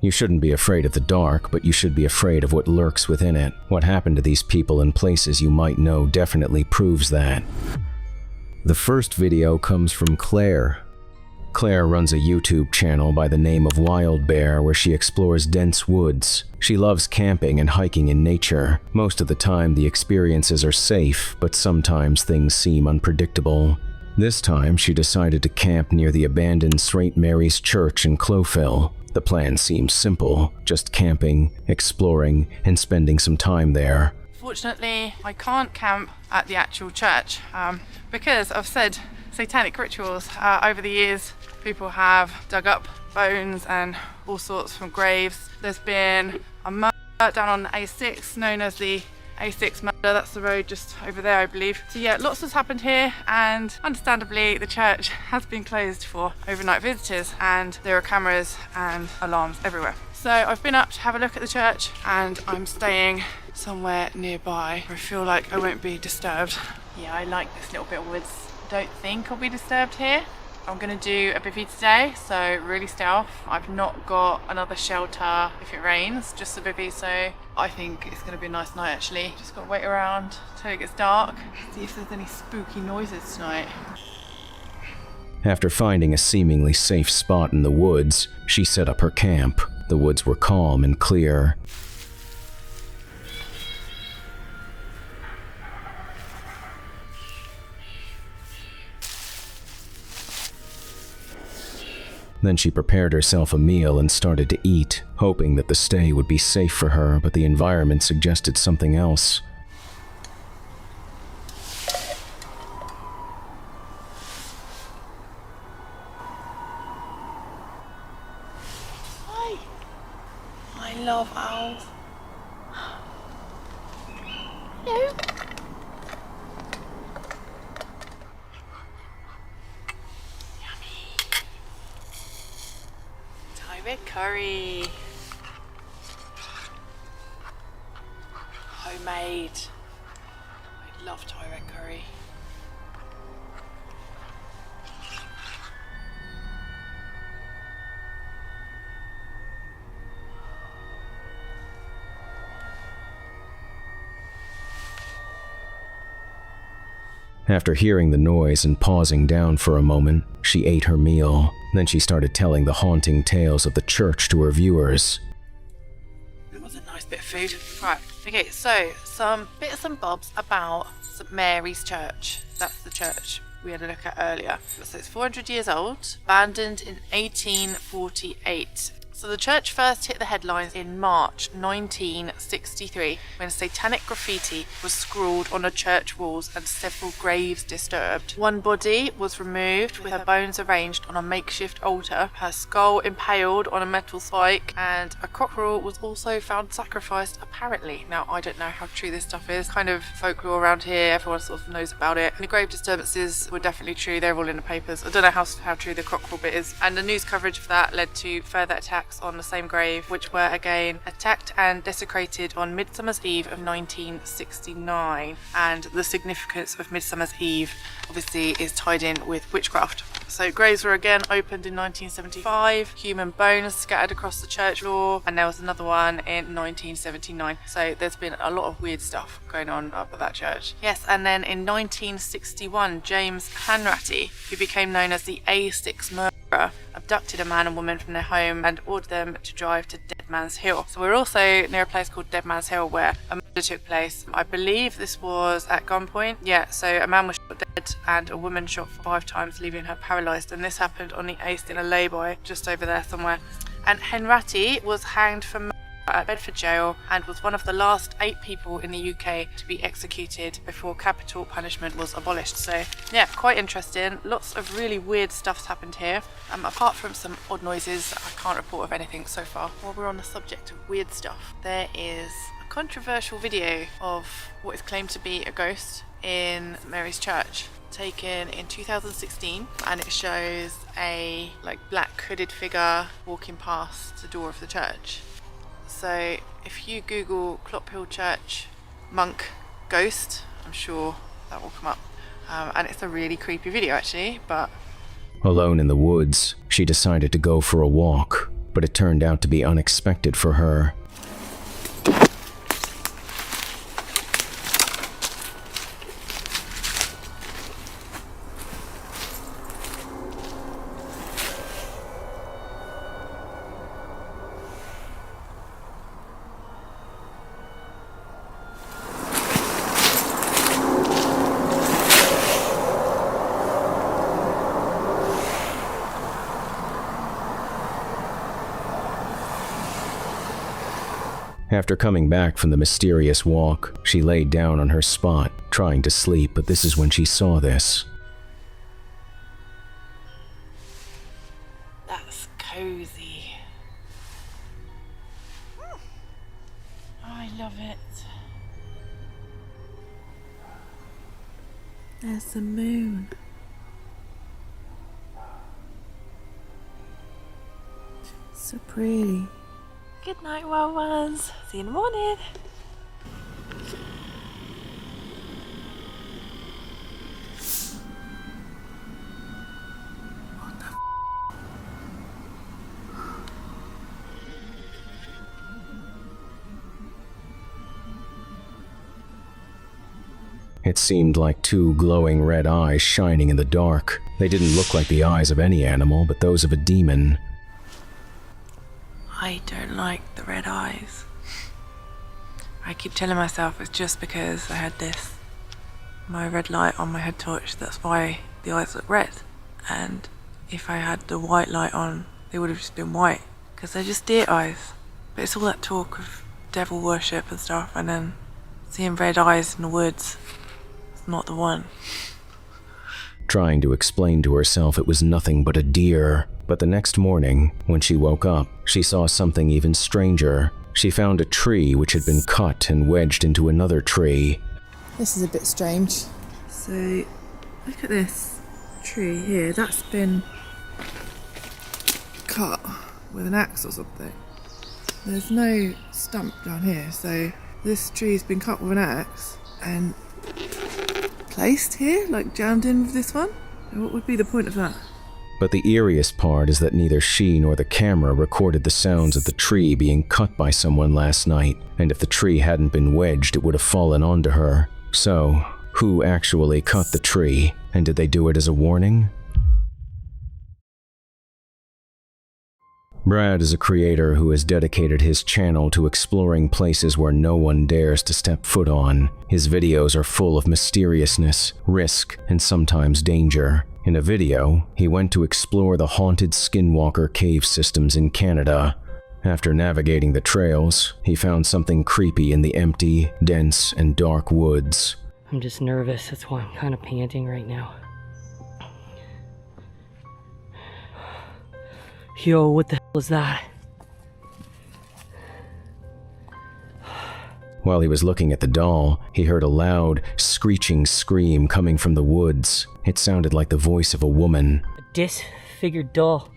You shouldn't be afraid of the dark, but you should be afraid of what lurks within it. What happened to these people in places you might know definitely proves that. The first video comes from Claire. Claire runs a YouTube channel by the name of Wild Bear where she explores dense woods. She loves camping and hiking in nature. Most of the time the experiences are safe, but sometimes things seem unpredictable. This time she decided to camp near the abandoned St. Mary's Church in Clowfill. The plan seems simple, just camping, exploring, and spending some time there. Fortunately, I can't camp at the actual church because I've said satanic rituals. Over the years, people have dug up bones and all sorts from graves. There's been a murder down on the A6 known as the A6 murder. That's the road just over there, I believe. So yeah, lots has happened here, and understandably the church has been closed for overnight visitors, and there are cameras and alarms everywhere. So I've been up to have a look at the church, and I'm staying somewhere nearby where I feel like I won't be disturbed. Yeah, I like this little bit of woods. Don't think I'll be disturbed here. I'm going to do a bivvy today, so really stealth. I've not got another shelter if it rains, just a bivvy, so I think it's going to be a nice night actually. Just got to wait around till it gets dark, see if there's any spooky noises tonight. After finding a seemingly safe spot in the woods, she set up her camp. The woods were calm and clear. Then she prepared herself a meal and started to eat, hoping that the stay would be safe for her, but the environment suggested something else. Hi! I love owls. Hello. Red curry. Homemade. I love Thai red curry. After hearing the noise and pausing down for a moment, she ate her meal. Then she started telling the haunting tales of the church to her viewers. That was a nice bit of food. Right, okay, so some bits and bobs about St. Mary's Church. That's the church we had a look at earlier. So it's 400 years old, abandoned in 1848. So the church first hit the headlines in March 1963 when satanic graffiti was scrawled on the church walls and several graves disturbed. One body was removed with her bones arranged on a makeshift altar, her skull impaled on a metal spike, and a cockerel was also found sacrificed apparently. Now I don't know how true this stuff is, kind of folklore around here, everyone sort of knows about it. And the grave disturbances were definitely true, they're all in the papers. I don't know how true the cockerel bit is. And the news coverage of that led to further attacks on the same grave, which were again attacked and desecrated on Midsummer's Eve of 1969. And the significance of Midsummer's Eve obviously is tied in with witchcraft. So graves were again opened in 1975, human bones scattered across the church floor, and there was another one in 1979. So there's been a lot of weird stuff going on up at that church. Yes, and then in 1961, James Hanratty, who became known as the A6 murderer, abducted a man and woman from their home and ordered them to drive to Dead Man's Hill. So we're also near a place called Dead Man's Hill where a murder took place. I believe this was at gunpoint. Yeah, so a man was shot dead and a woman shot 5 times, leaving her paralysed. And this happened on the East in a lay-by just over there somewhere. And Hanratty was hanged for murder at Bedford Jail and was one of the last 8 people in the UK to be executed before capital punishment was abolished. So yeah, quite interesting. Lots of really weird stuff's happened here. Apart from some odd noises, I can't report of anything so far. While we're on the subject of weird stuff, there is a controversial video of what is claimed to be a ghost in St. Mary's Church, taken in 2016, and it shows a black hooded figure walking past the door of the church. So if you Google Clophill Church monk ghost, I'm sure that will come up. And it's a really creepy video actually, but... Alone in the woods, she decided to go for a walk. but it turned out to be unexpected for her. After coming back from the mysterious walk, she laid down on her spot, trying to sleep, but this is when she saw this. That's cozy. I love it. There's the moon. So pretty. Good night, wild ones. See you in the morning. What the It seemed like two glowing red eyes shining in the dark. They didn't look like the eyes of any animal, but those of a demon. I don't like the red eyes. I keep telling myself it's just because I had my red light on my head torch, that's why the eyes look red. And if I had the white light on, they would have just been white, because they're just deer eyes. But it's all that talk of devil worship and stuff, and then seeing red eyes in the woods, it's not the one. Trying to explain to herself it was nothing but a deer. But the next morning, when she woke up, she saw something even stranger. She found a tree which had been cut and wedged into another tree. This is a bit strange. So, look at this tree here. That's been cut with an axe or something. There's no stump down here, so this tree's been cut with an axe and placed here, like jammed in with this one. What would be the point of that? But the eeriest part is that neither she nor the camera recorded the sounds of the tree being cut by someone last night, and if the tree hadn't been wedged, it would have fallen onto her. So, who actually cut the tree, and did they do it as a warning? Brad is a creator who has dedicated his channel to exploring places where no one dares to step foot on. His videos are full of mysteriousness, risk, and sometimes danger. In a video, he went to explore the haunted Skinwalker cave systems in Canada. After navigating the trails, he found something creepy in the empty, dense, and dark woods. I'm just nervous, that's why I'm kind of panting right now. Yo, what the hell was that? While he was looking at the doll, he heard a loud, screeching scream coming from the woods. It sounded like the voice of a woman. A disfigured doll.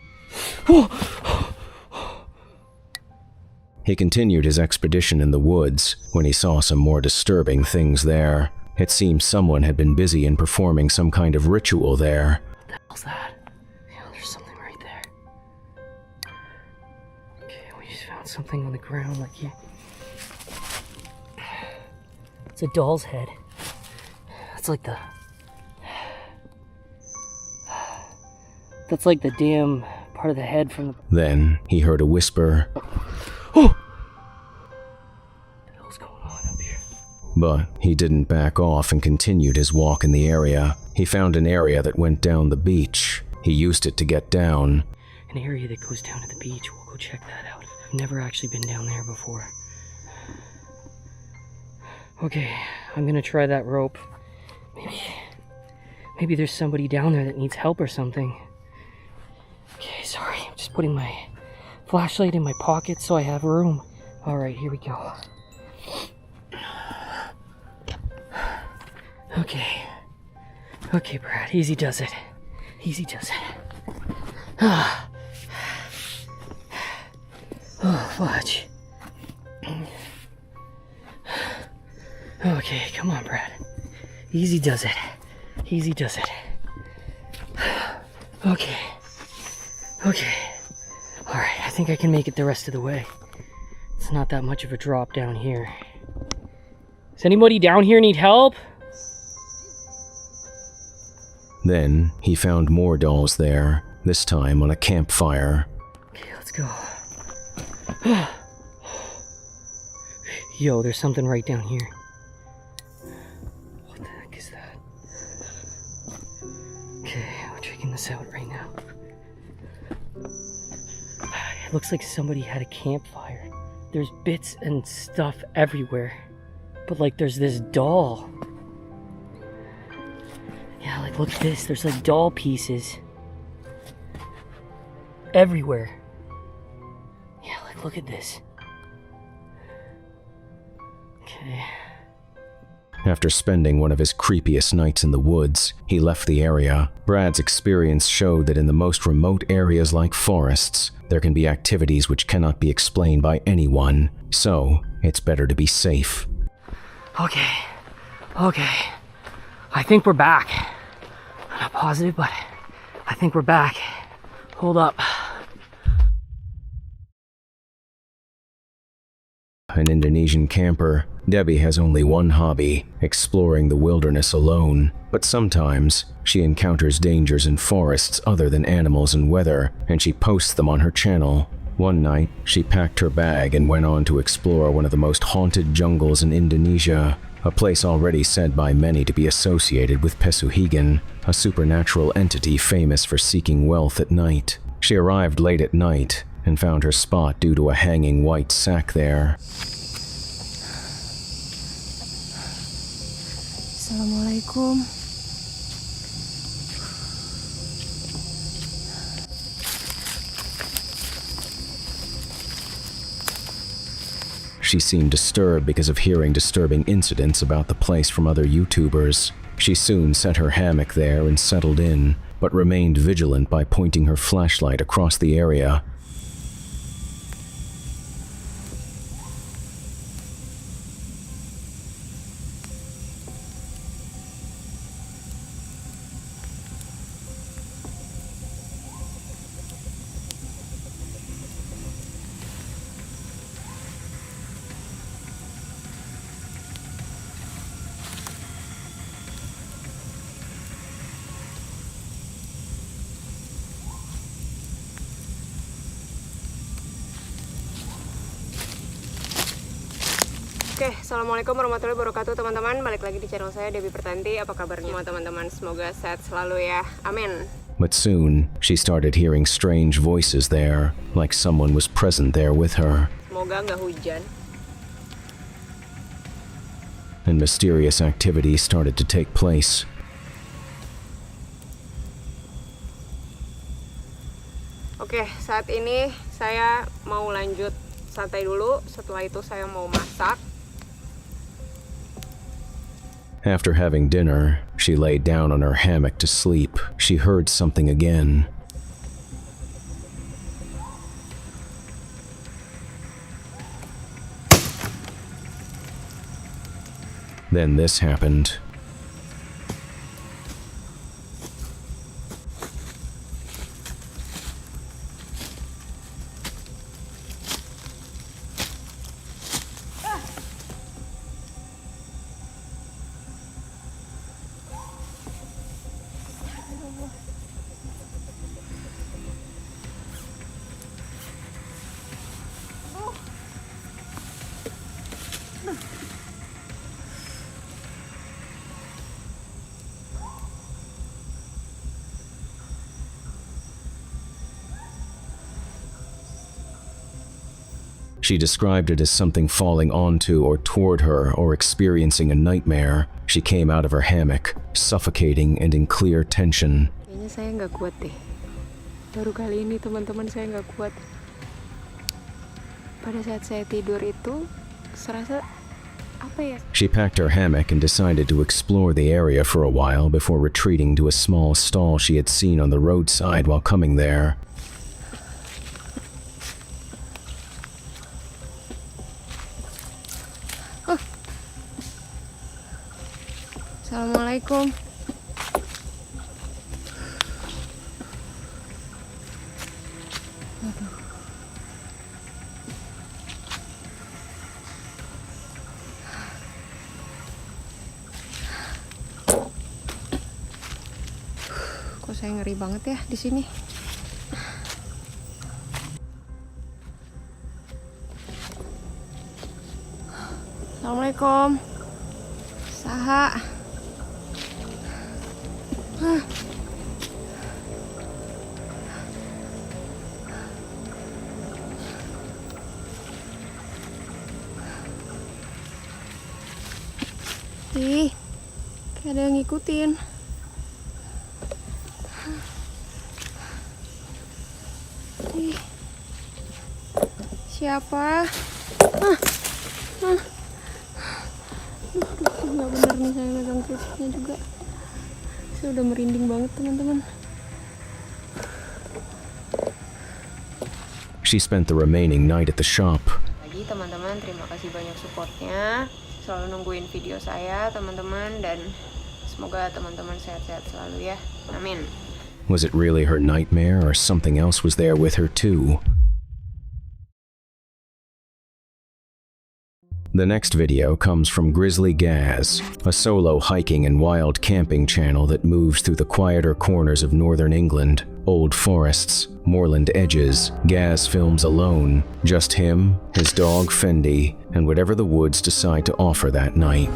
He continued his expedition in the woods when he saw some more disturbing things there. It seemed someone had been busy in performing some kind of ritual there. What the hell's that? Yeah, there's something right there. Okay, we just found something on the ground like here. It's a doll's head. That's like the... That's like the damn part of the head from the... Then he heard a whisper. Oh! What the hell's going on up here? But he didn't back off and continued his walk in the area. He found an area that went down the beach. He used it to get down. An area that goes down to the beach. We'll go check that out. I've never actually been down there before. Okay, I'm gonna try that rope. Maybe there's somebody down there that needs help or something. Okay, sorry, I'm just putting my flashlight in my pocket so I have room. Alright, here we go. Okay. Okay, Brad, easy does it. Easy does it. Oh, fudge. Okay, come on, Brad. Easy does it. Easy does it. Okay. Okay. Alright, think I can make it the rest of the way. It's not that much of a drop down here. Does anybody down here need help? Then he found more dolls there, this time on a campfire. Okay, let's go. Yo, there's something right down here. What the heck is that? Okay, we're checking this out right now. It looks like somebody had a campfire. There's bits and stuff everywhere. But like there's this doll. Yeah, like look at this. There's like doll pieces everywhere. Yeah, like look at this. Okay. After spending one of his creepiest nights in the woods, he left the area. Brad's experience showed that in the most remote areas like forests, there can be activities which cannot be explained by anyone, so it's better to be safe. Okay. I think we're back. I'm not positive, but I think we're back. Hold up. An Indonesian camper, Debbie has only one hobby, exploring the wilderness alone. But sometimes, she encounters dangers in forests other than animals and weather, and she posts them on her channel. One night, she packed her bag and went on to explore one of the most haunted jungles in Indonesia, a place already said by many to be associated with Pesugihan, a supernatural entity famous for seeking wealth at night. She arrived late at night and found her spot due to a hanging white sack there. Assalamualaikum. She seemed disturbed because of hearing disturbing incidents about the place from other YouTubers. She soon set her hammock there and settled in, but remained vigilant by pointing her flashlight across the area. Oke, assalamualaikum warahmatullahi wabarakatuh teman-teman. Balik lagi di channel saya, Debbie Pertanti. Apa kabarnya teman-teman? Semoga sehat selalu ya. Amin. But soon, she started hearing strange voices there, like someone was present there with her. Semoga nggak hujan. And mysterious activity started to take place. Oke, saat ini saya mau lanjut santai dulu. Setelah itu saya mau masak. After having dinner, she laid down on her hammock to sleep. She heard something again. Then this happened. She described it as something falling onto or toward her or experiencing a nightmare. She came out of her hammock, suffocating and in clear tension. Kayaknya saya nggak kuat deh. Baru kali ini teman-teman saya nggak kuat. Pada saat saya tidur itu, serasa apa ya? She packed her hammock and decided to explore the area for a while before retreating to a small stall she had seen on the roadside while coming there. Assalamualaikum. saya ngeri banget ya di sini. Assalamualaikum. Saha. Ih, kayak ada yang ngikutin. Ih, siapa? Nggak benar nih saya megang kritiknya juga. Saya udah merinding banget teman-teman. She spent the remaining night at the shop. Lagi teman-teman, terima kasih banyak supportnya. Selalu nungguin video saya teman-teman, dan semoga teman-teman sehat-sehat selalu ya. Amin. Was it really her nightmare, or something else was there with her too? The next video comes from Grizzly Gaz, a solo hiking and wild camping channel that moves through the quieter corners of northern England, old forests, moorland edges. Gaz films alone, just him, his dog Fendi, and whatever the woods decide to offer that night.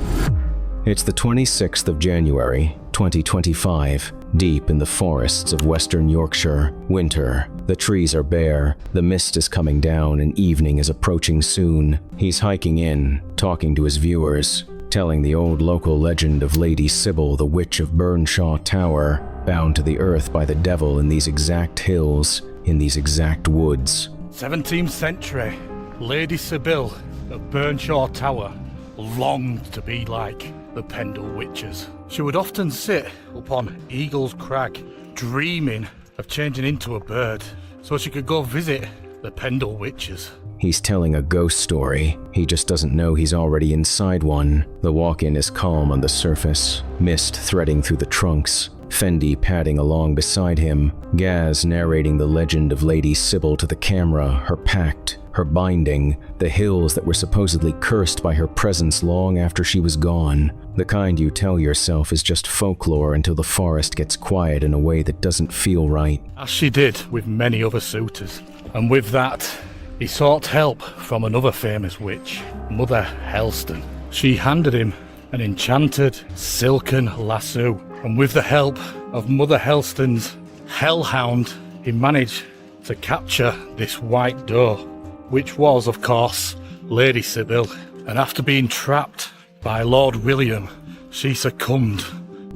It's the 26th of January, 2025, deep in the forests of western Yorkshire. Winter. The trees are bare, the mist is coming down, and evening is approaching soon. He's hiking in, talking to his viewers, telling the old local legend of Lady Sybil, the Witch of Burnshaw Tower, bound to the earth by the devil in these exact hills, in these exact woods. 17th century, Lady Sybil of Burnshaw Tower longed to be like the Pendle Witches. She would often sit upon Eagle's Crag, dreaming of changing into a bird, so she could go visit the Pendle Witches. He's telling a ghost story. He just doesn't know he's already inside one. The walk-in is calm on the surface, mist threading through the trunks, Fendi padding along beside him, Gaz narrating the legend of Lady Sybil to the camera, her pact, her binding, the hills that were supposedly cursed by her presence long after she was gone. The kind you tell yourself is just folklore until the forest gets quiet in a way that doesn't feel right. As she did with many other suitors. And with that, he sought help from another famous witch, Mother Helston. She handed him an enchanted silken lasso, and with the help of Mother Helston's hellhound, he managed to capture this white doe, which was, of course, Lady Sybil. And after being trapped by Lord William, she succumbed.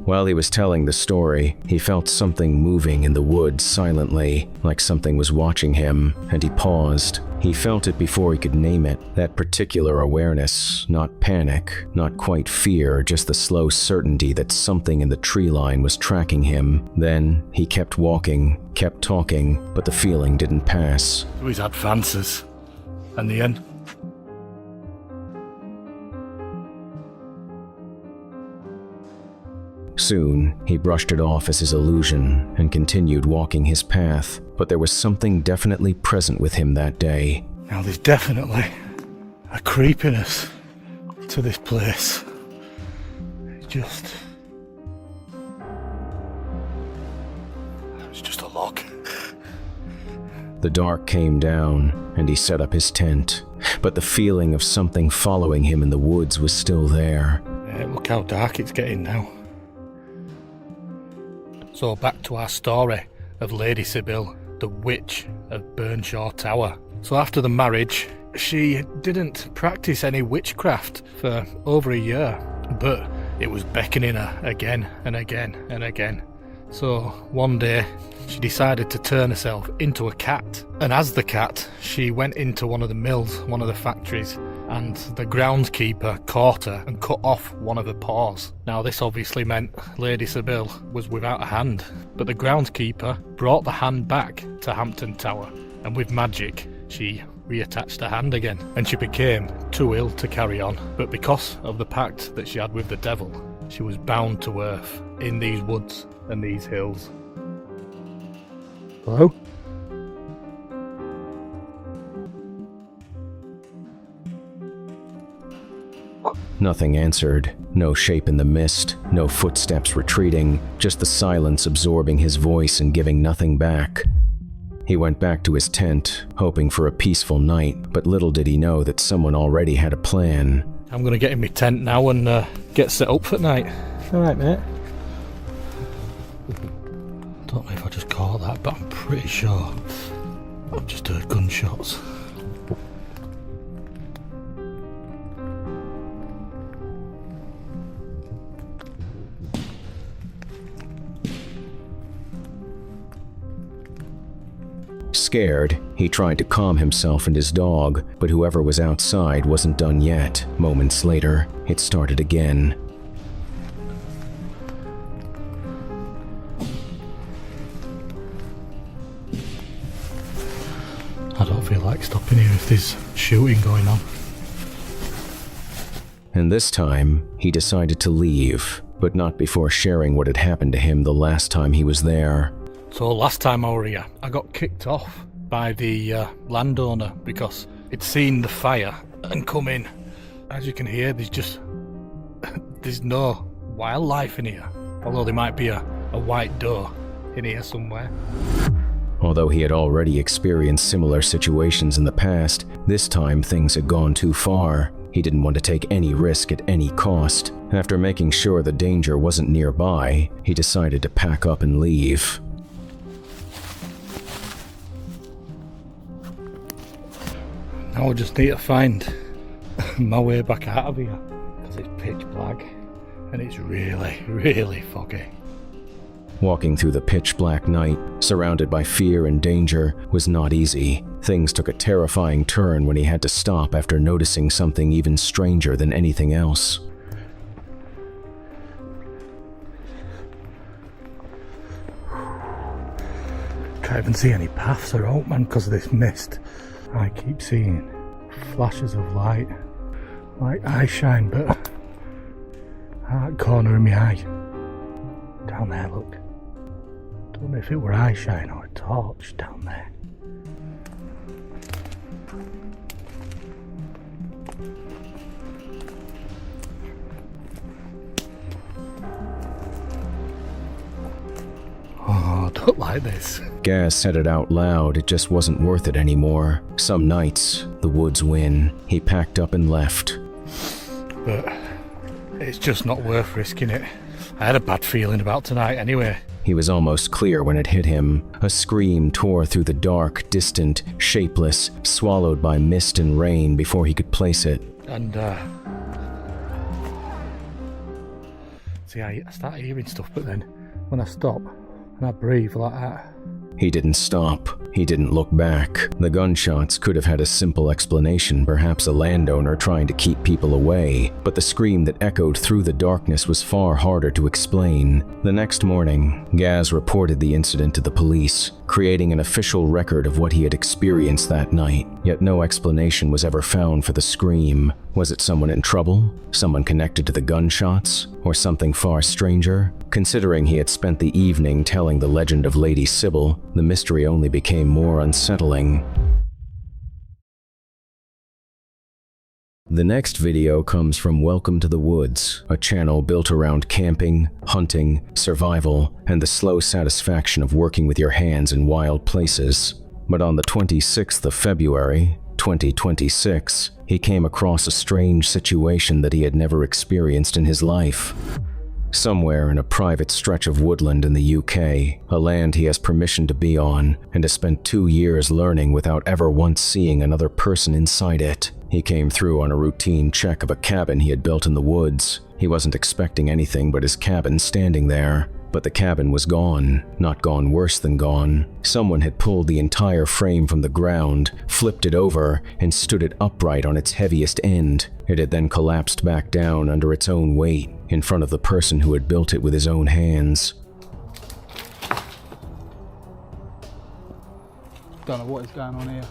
While he was telling the story, he felt something moving in the woods silently, like something was watching him, and he paused. He felt it before he could name it, that particular awareness, not panic, not quite fear, just the slow certainty that something in the tree line was tracking him. Then he kept walking, kept talking, but the feeling didn't pass. To his advances, and the end. Soon, he brushed it off as his illusion and continued walking his path, but there was something definitely present with him that day. Now there's definitely a creepiness to this place. It's just a log. The dark came down, and he set up his tent, but the feeling of something following him in the woods was still there. Yeah, look how dark it's getting now. So back to our story of Lady Sybil, the Witch of Burnshaw Tower. So after the marriage, she didn't practice any witchcraft for over a year, but it was beckoning her again and again and again. So one day, she decided to turn herself into a cat. And as the cat, she went into one of the mills, one of the factories, and the groundskeeper caught her and cut off one of her paws. Now this obviously meant Lady Sybil was without a hand, but the groundskeeper brought the hand back to Hampton Tower, and with magic, she reattached her hand again, and she became too ill to carry on. But because of the pact that she had with the devil, she was bound to earth in these woods and these hills. Hello? Nothing answered. No shape in the mist, no footsteps retreating, just the silence absorbing his voice and giving nothing back. He went back to his tent, hoping for a peaceful night, but little did he know that someone already had a plan. I'm gonna get in my tent now and get set up for night. Alright, mate. Don't know if I just caught that, but I'm pretty sure I've just heard gunshots. Scared, he tried to calm himself and his dog, but whoever was outside wasn't done yet. Moments later, it started again. I don't feel like stopping here if there's shooting going on. And this time, he decided to leave, but not before sharing what had happened to him the last time he was there. So last time I were here, I got kicked off by the landowner because he'd seen the fire and come in. As you can hear, there's no wildlife in here, although there might be a white doe in here somewhere. Although he had already experienced similar situations in the past, this time things had gone too far. He didn't want to take any risk at any cost. After making sure the danger wasn't nearby, he decided to pack up and leave. Now I just need to find my way back out of here because it's pitch black and it's really, really foggy. Walking through the pitch black night, surrounded by fear and danger, was not easy. Things took a terrifying turn when he had to stop after noticing something even stranger than anything else. Can't even see any paths or out, man, because of this mist. I keep seeing flashes of light, like eye shine, but that corner of my eye, down there, look. Don't know if it were eye shine or a torch down there. Oh, I don't like this. Gaz said it out loud, it just wasn't worth it anymore. Some nights, the woods win. He packed up and left. But it's just not worth risking it. I had a bad feeling about tonight anyway. He was almost clear when it hit him. A scream tore through the dark, distant, shapeless, swallowed by mist and rain before he could place it. And, see, I start hearing stuff, but then when I stop and I breathe like that. He didn't stop. He didn't look back. The gunshots could have had a simple explanation, perhaps a landowner trying to keep people away, but the scream that echoed through the darkness was far harder to explain. The next morning, Gaz reported the incident to the police, creating an official record of what he had experienced that night, yet no explanation was ever found for the scream. Was it someone in trouble? Someone connected to the gunshots? Or something far stranger? Considering he had spent the evening telling the legend of Lady Sybil, the mystery only became more unsettling. The next video comes from Welcome to the Woods, a channel built around camping, hunting, survival, and the slow satisfaction of working with your hands in wild places. But on the 26th of February, 2026, he came across a strange situation that he had never experienced in his life. Somewhere in a private stretch of woodland in the UK, a land he has permission to be on, and has spent 2 years learning without ever once seeing another person inside it. He came through on a routine check of a cabin he had built in the woods. He wasn't expecting anything but his cabin standing there. But the cabin was gone, not gone worse than gone. Someone had pulled the entire frame from the ground, flipped it over, and stood it upright on its heaviest end. It had then collapsed back down under its own weight, in front of the person who had built it with his own hands. Don't know what is going on here.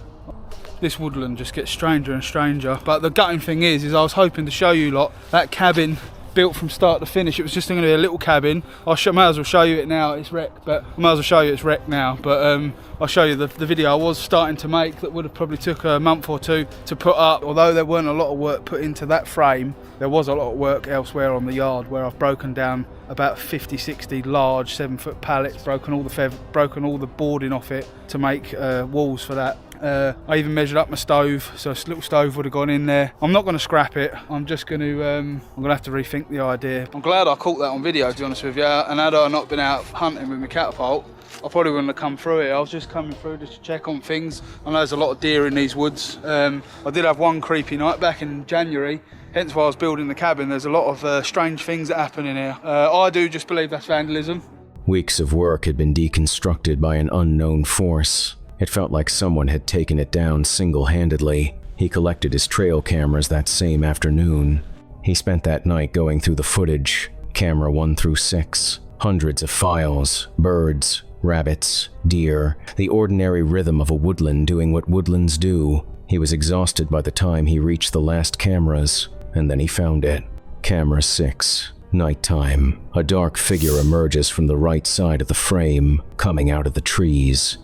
This woodland just gets stranger and stranger, but the gutting thing is I was hoping to show you lot that cabin built from start to finish. It was just going to be a little cabin. Might as well show you it now. It's wrecked, but I might as well show you it's wrecked now. But I'll show you the video I was starting to make that would have probably took a month or two to put up. Although there weren't a lot of work put into that frame, there was a lot of work elsewhere on the yard where I've broken down about 50-60 large 7-foot pallets, broken all the boarding off it to make walls for that. I even measured up my stove, so a little stove would have gone in there. I'm not going to scrap it. I'm just going to I'm going to have to rethink the idea. I'm glad I caught that on video, to be honest with you. And had I not been out hunting with my catapult, I probably wouldn't have come through it. I was just coming through just to check on things. I know there's a lot of deer in these woods. I did have one creepy night back in January. Hence why I was building the cabin. There's a lot of strange things that happen in here. I do just believe that's vandalism. Weeks of work had been deconstructed by an unknown force. It felt like someone had taken it down single-handedly. He collected his trail cameras that same afternoon. He spent that night going through the footage, camera 1 through 6, hundreds of files, birds, rabbits, deer, the ordinary rhythm of a woodland doing what woodlands do. He was exhausted by the time he reached the last cameras, and then he found it. Camera 6. Nighttime. A dark figure emerges from the right side of the frame, coming out of the trees.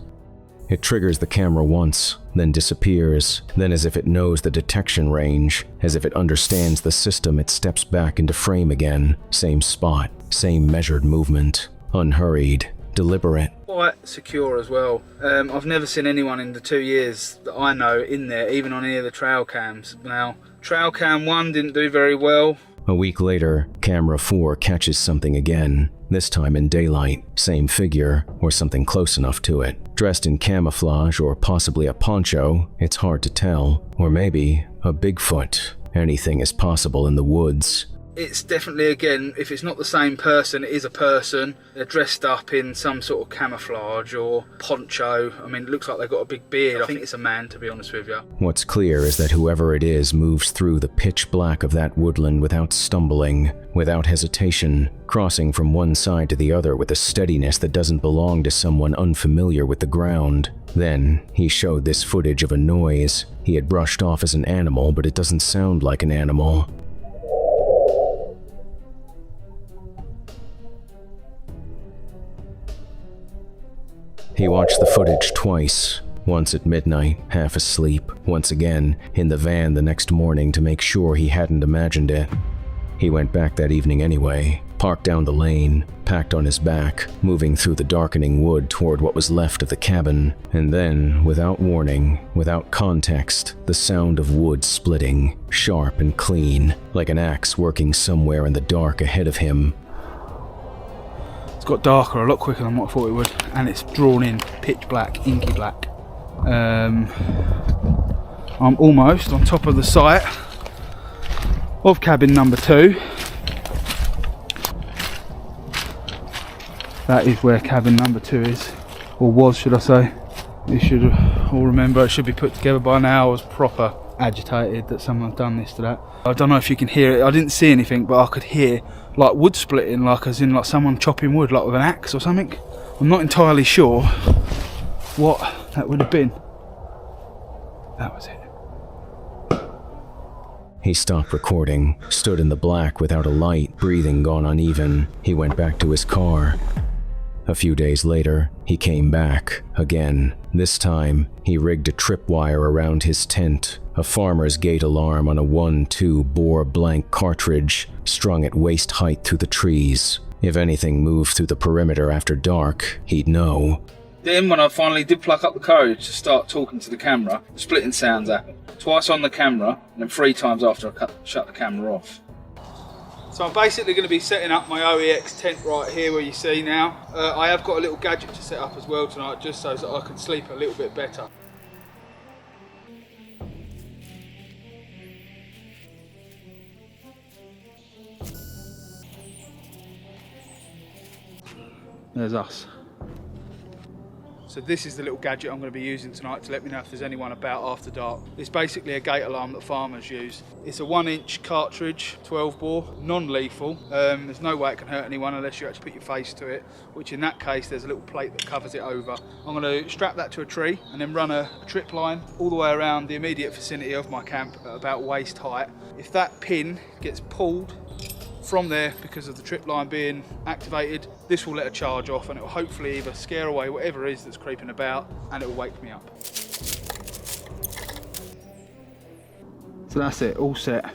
It triggers the camera once, then disappears. Then, as if it knows the detection range, as if it understands the system, it steps back into frame again. Same spot, same measured movement. Unhurried, deliberate. Quite secure as well. I've never seen anyone in the 2 years that I know in there, even on any of the trail cams. Now, trail cam 1 didn't do very well. A week later, camera 4 catches something again, this time in daylight. Same figure, or something close enough to it. Dressed in camouflage or possibly a poncho, it's hard to tell. Or maybe a Bigfoot. Anything is possible in the woods. It's definitely, again, if it's not the same person, it is a person. They're dressed up in some sort of camouflage or poncho. I mean, it looks like they've got a big beard. I think it's a man, to be honest with you. What's clear is that whoever it is moves through the pitch black of that woodland without stumbling, without hesitation, crossing from one side to the other with a steadiness that doesn't belong to someone unfamiliar with the ground. Then, he showed this footage of a noise he had brushed off as an animal, but it doesn't sound like an animal. He watched the footage twice, once at midnight, half asleep, once again in the van the next morning to make sure he hadn't imagined it. He went back that evening anyway, parked down the lane, packed on his back, moving through the darkening wood toward what was left of the cabin, and then, without warning, without context, the sound of wood splitting, sharp and clean, like an axe working somewhere in the dark ahead of him. It's got darker a lot quicker than what I thought it would, and it's drawn in pitch black, inky black. I'm almost on top of the site of cabin number 2. That is where cabin number 2 is, or was, should I say. You should all remember, it should be put together by now. I was proper agitated that someone had done this to that. I don't know if you can hear it. I didn't see anything, but I could hear like wood splitting, like as in like someone chopping wood, like with an axe or something. I'm not entirely sure what that would have been. That was it. He stopped recording, stood in the black without a light, breathing gone uneven. He went back to his car. A few days later, he came back, again. This time, he rigged a tripwire around his tent, a farmer's gate alarm on a 1-2 bore blank cartridge, strung at waist height through the trees. If anything moved through the perimeter after dark, he'd know. Then when I finally did pluck up the courage to start talking to the camera, splitting sounds happened. Twice on the camera, and then 3 times after I shut the camera off. So I'm basically going to be setting up my OEX tent right here where you see now. I have got a little gadget to set up as well tonight, just so that I can sleep a little bit better. There's us. So this is the little gadget I'm going to be using tonight to let me know if there's anyone about after dark. It's basically a gate alarm that farmers use. It's a 1-inch cartridge, 12 bore, non-lethal. There's no way it can hurt anyone unless you actually put your face to it, which in that case there's a little plate that covers it over. I'm going to strap that to a tree and then run a trip line all the way around the immediate vicinity of my camp at about waist height. If that pin gets pulled From there, because of the trip line being activated, this will let a charge off and it will hopefully either scare away whatever it is that's creeping about and it will wake me up. So that's it, all set.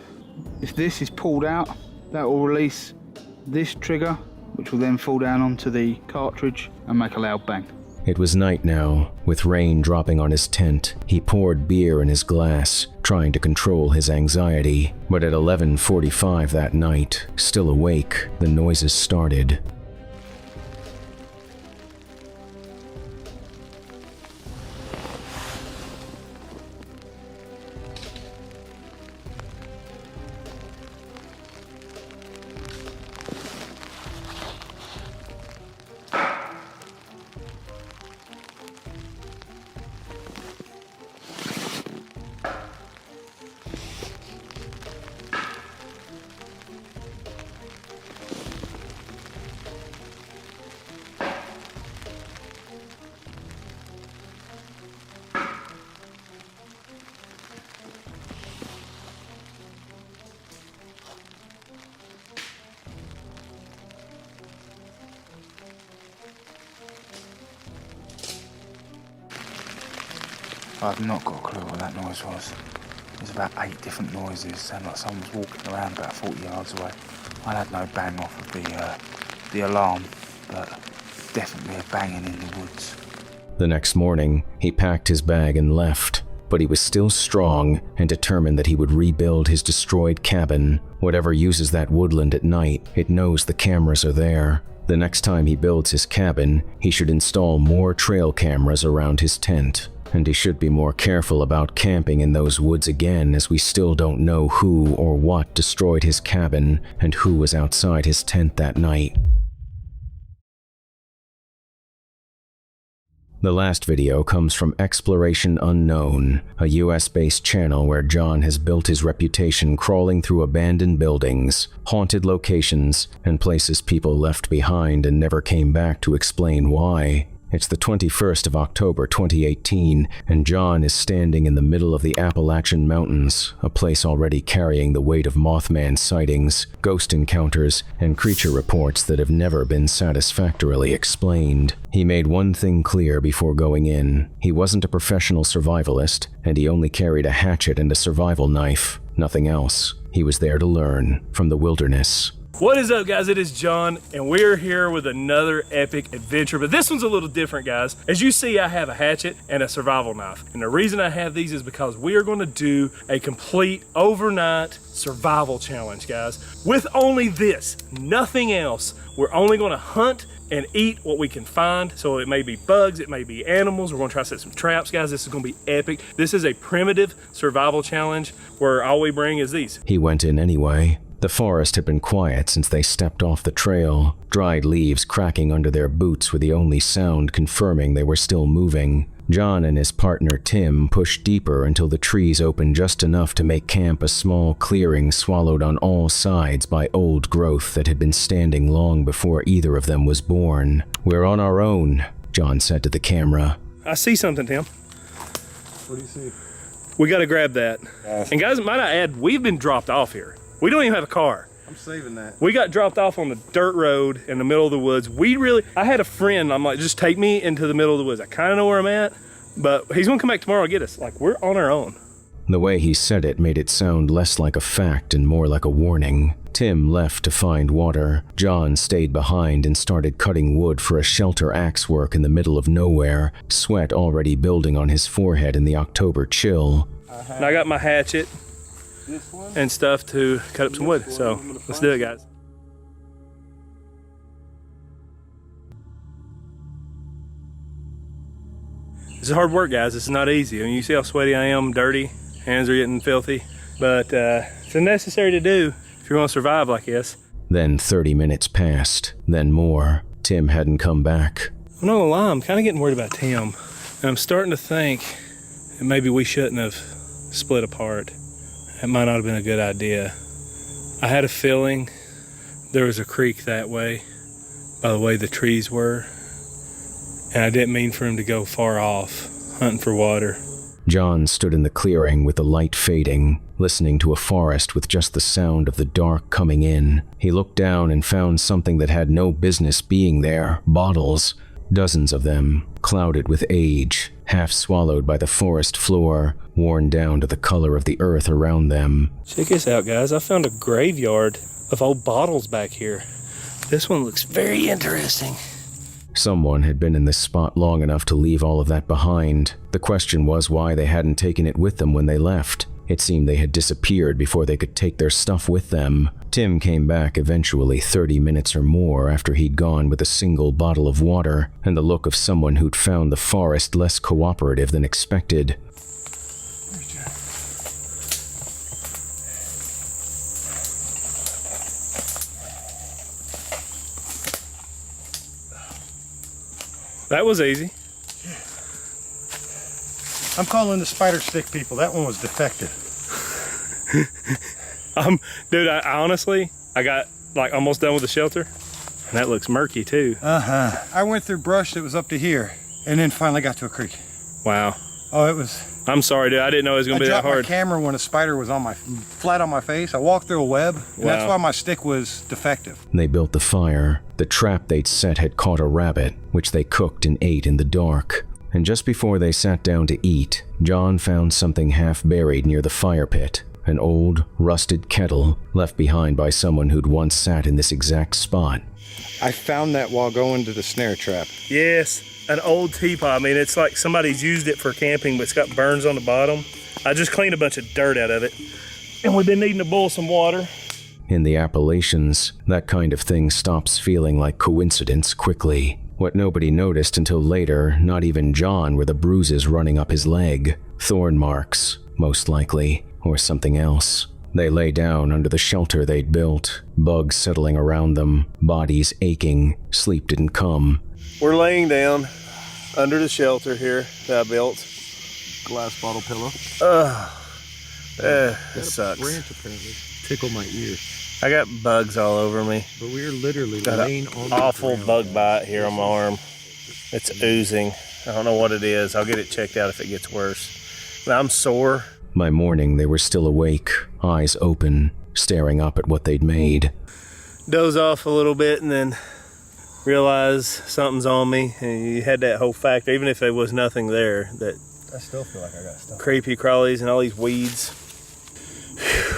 If this is pulled out, that will release this trigger, which will then fall down onto the cartridge and make a loud bang. It was night now, with rain dropping on his tent. He poured beer in his glass, trying to control his anxiety. But at 11:45 that night, still awake, the noises started. I've not got a clue what that noise was. There's about 8 different noises, sound like someone was walking around about 40 yards away. I had no bang off of the alarm, but definitely a banging in the woods. The next morning, he packed his bag and left, but he was still strong and determined that he would rebuild his destroyed cabin. Whatever uses that woodland at night, it knows the cameras are there. The next time he builds his cabin, he should install more trail cameras around his tent. And he should be more careful about camping in those woods again, as we still don't know who or what destroyed his cabin and who was outside his tent that night. The last video comes from Exploration Unknown, a US-based channel where John has built his reputation crawling through abandoned buildings, haunted locations, and places people left behind and never came back to explain why. It's the 21st of October 2018, and John is standing in the middle of the Appalachian Mountains, a place already carrying the weight of Mothman sightings, ghost encounters, and creature reports that have never been satisfactorily explained. He made one thing clear before going in. He wasn't a professional survivalist, and he only carried a hatchet and a survival knife. Nothing else. He was there to learn from the wilderness. What is up, guys? It is John, and we're here with another epic adventure, but this one's a little different, guys. As you see, I have a hatchet and a survival knife, and the reason I have these is because we are going to do a complete overnight survival challenge, guys, with only this, nothing else. We're only going to hunt and eat what we can find. So it may be bugs, it may be animals. We're going to try to set some traps, guys. This is going to be epic. This is a primitive survival challenge where all we bring is these. He went in anyway. The forest had been quiet since they stepped off the trail. Dried leaves cracking under their boots were the only sound confirming they were still moving. John and his partner Tim pushed deeper until the trees opened just enough to make camp a small clearing swallowed on all sides by old growth that had been standing long before either of them was born. "We're on our own," John said to the camera. I see something, Tim. What do you see? We got to grab that. And guys, might I add, we've been dropped off here. We don't even have a car. I'm saving that. We got dropped off on the dirt road in the middle of the woods. I had a friend, I'm like, just take me into the middle of the woods. I kind of know where I'm at, but he's gonna come back tomorrow and get us. Like, we're on our own. The way he said it made it sound less like a fact and more like a warning. Tim left to find water. John stayed behind and started cutting wood for a shelter axe work in the middle of nowhere, sweat already building on his forehead in the October chill. And I got my hatchet and stuff to cut up some wood, so let's do it, guys. This is hard work, guys. This is not easy. I mean, you see how sweaty I am, dirty, hands are getting filthy, but it's necessary to do if you're gonna survive like this. Then 30 minutes passed, then more. Tim hadn't come back. I'm not gonna lie, I'm kind of getting worried about Tim, and I'm starting to think that maybe we shouldn't have split apart. It might not have been a good idea. I had a feeling there was a creek that way, by the way the trees were, and I didn't mean for him to go far off, hunting for water. John stood in the clearing with the light fading. listening to a forest with just the sound of the dark coming in. He looked down and found something that had no business being there. Bottles. Dozens of them, clouded with age, half swallowed by the forest floor, worn down to the color of the earth around them. Check this out, guys. I found a graveyard of old bottles back here. This one looks very interesting. Someone had been in this spot long enough to leave all of that behind. The question was why they hadn't taken it with them when they left. It seemed they had disappeared before they could take their stuff with them. Tim came back eventually 30 minutes or more after he'd gone with a single bottle of water and the look of someone who'd found the forest less cooperative than expected. That was easy. I'm calling the spider stick people. That one was defective. Dude, I honestly, I got like almost done with the shelter, and that looks murky too. I went through brush that was up to here, and then finally got to a creek. Wow. Oh, it was. I'm sorry, dude. I didn't know it was gonna be that I dropped hard. my camera when a spider was on flat on my face. I walked through a web, and that's Wow. why my stick was defective. They built the fire. The trap they'd set had caught a rabbit, which they cooked and ate in the dark. And just before they sat down to eat, John found something half buried near the fire pit. An old, rusted kettle left behind by someone who'd once sat in this exact spot. I found that while going to the snare trap. Yes, an old teapot. I mean, it's like somebody's used it for camping, but it's got burns on the bottom. I just cleaned a bunch of dirt out of it. And we've been needing to boil some water. In the Appalachians, that kind of thing stops feeling like coincidence quickly. What nobody noticed until later, not even John, were the bruises running up his leg. Thorn marks, most likely, or something else. They lay down under the shelter they'd built, bugs settling around them, bodies aching, sleep didn't come. We're laying down under the shelter here that I built. Glass bottle pillow. This sucks. Branch apparently tickled my ear. I got bugs all over me. But we are literally Got laying an on the awful ground. bug bite here on my arm. It's oozing. I don't know what it is. I'll get it checked out if it gets worse. But I'm sore. By morning, they were still awake, eyes open, staring up at what they'd made. Doze off a little bit and then realize something's on me. And you had that whole factor, even if there was nothing there, that I still feel like I got stuff. creepy crawlies and all these weeds.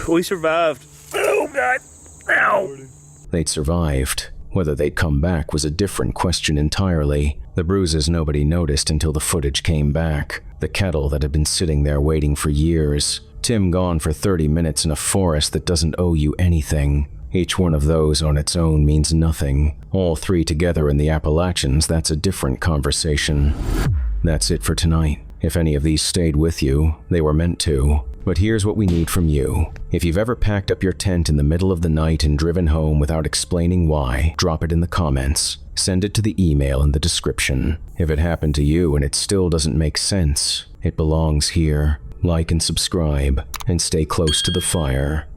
We survived. Oh, God. Ow. They'd survived. Whether they'd come back was a different question entirely. The bruises nobody noticed until the footage came back. The kettle that had been sitting there waiting for years. Tim gone for 30 minutes in a forest that doesn't owe you anything. Each one of those on its own means nothing. All three together in the Appalachians, that's a different conversation. That's it for tonight. If any of these stayed with you, they were meant to. But here's what we need from you. If you've ever packed up your tent in the middle of the night and driven home without explaining why, drop it in the comments. Send it to the email in the description. If it happened to you and it still doesn't make sense, it belongs here. Like and subscribe, and stay close to the fire.